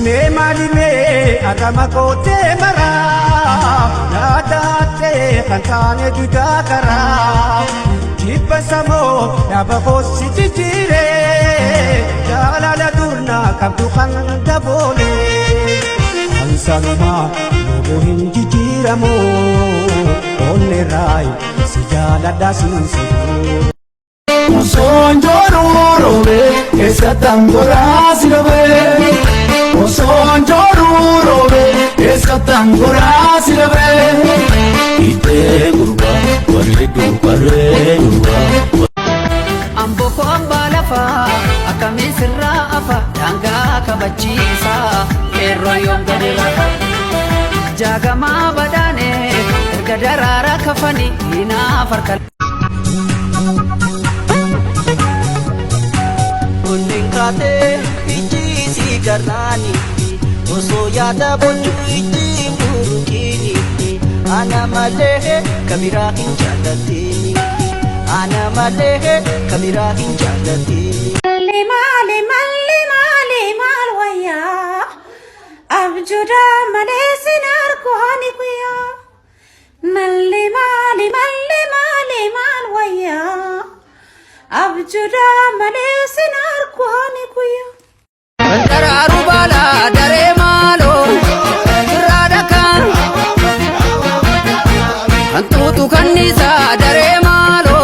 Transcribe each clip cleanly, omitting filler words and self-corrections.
Me mali me agama kote mara nada te kantane dudakara Kipa samo daba kosi tijire Jala la durna kabdu khanda bole Ansaruma logo hinjijira mo Onne rai sijala dasinsi Sonjoro robe esa tangora sirobe Sonjoro robe esa tangora sirobe Ite gurba warre gurba Ambo ko ambalafa akami sirra afa danga kabachisa erro yom gadira jagama badane ergadarara kafani ina farkal Kate iji si garnani oso yada bonju iji murukini ana malehe kabira hinjalatini ana malehe kabira hinjalatini mali malwaya abjuda male sinar kohani kuya mali malwaya abjuda male sinar kohani kuya Antararu bala dare malo radaka Antutu kanisa dare malo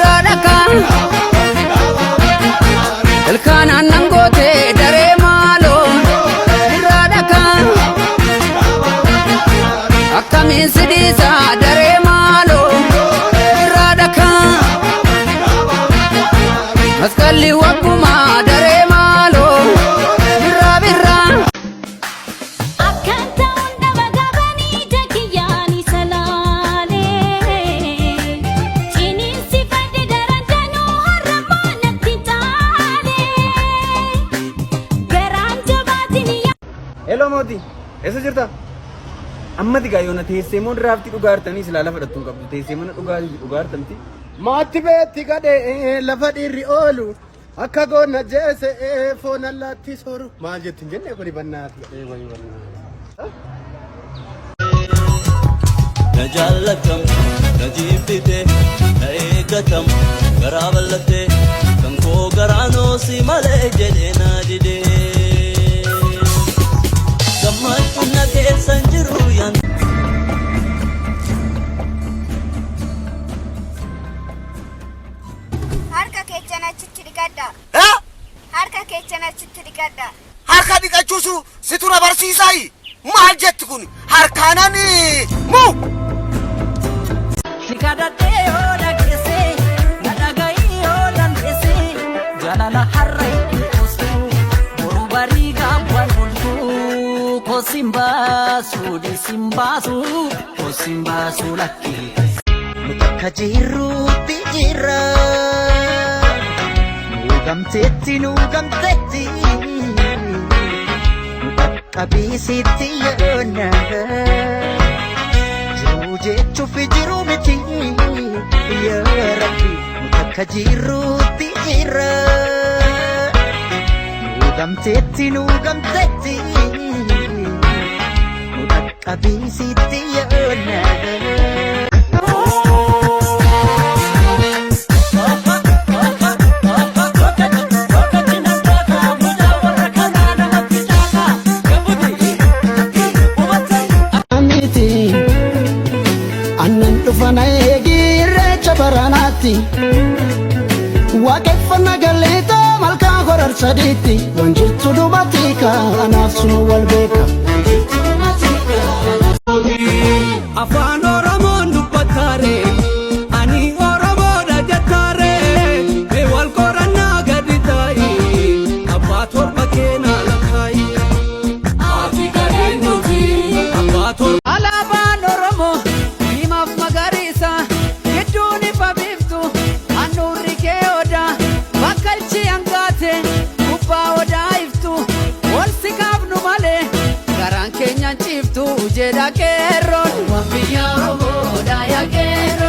radaka Elkana nangote dare malo radaka Akamin sidisa dare malo radaka Maskali wakuma dare malo birra birra Akanta unda magabani jakiyani salale Chini sifadi darantanu harramana titale Garanja batini Hello Modi, esa jirta? Amma diga yona teesseemoon raafti dhugaartanii silaa lafa dhattuun qabdu teesseemoon dhugaartamti. Maatti beetti gadhee lafa dhiirri oolu akka goona jeese foon allaatti soru. Maal jettiin jennee kuni bannaati gadhee wayii bannaa. Na jaalatam, na jibbite, na eeggatam, garaa bal'atte, kan koo garaanoo si malee jedhee na didee. Gammachuun na keessan jiru yaan. Harka keechana achitti dhiqadha. Harka keechana achitti dhiqadha. Harka dhiqachuusu situ na barsiisaayi. Maal jetti kun harkaanani mu. Shikadate ola kese nadagai ola kese jalala harrai kostu borubari gabwan bultu kosimbasu lakki Mutakajiru tijira Nugamtetti Kabisiti yona Jiru jechu fijiru miti Ya Rabbi Mutakajiru tijira Nugamtetti Kabisiti yona Waaqeffannaa galleetaa malkaa horar sadiitti wanjirtu dubatika anaaf sunu wal beeka. Afaan Oromoon dubbataare ani Oromoodha jettaare mee wal qorannaa gadi taa'i abbaa torba keenaa lakkaa'i ati gadeen nuti abbaa torba. Alaabaan Oromoo diimaaf magariisa gidduun ifa biiftu handhuurri kee odaa bakkalchi hangaate gubbaa odaa iftu ol si kaafnu malee garaan keenyaan ciiftu jedha qeerroon waan biyya Oromoodha yaa qeerroo.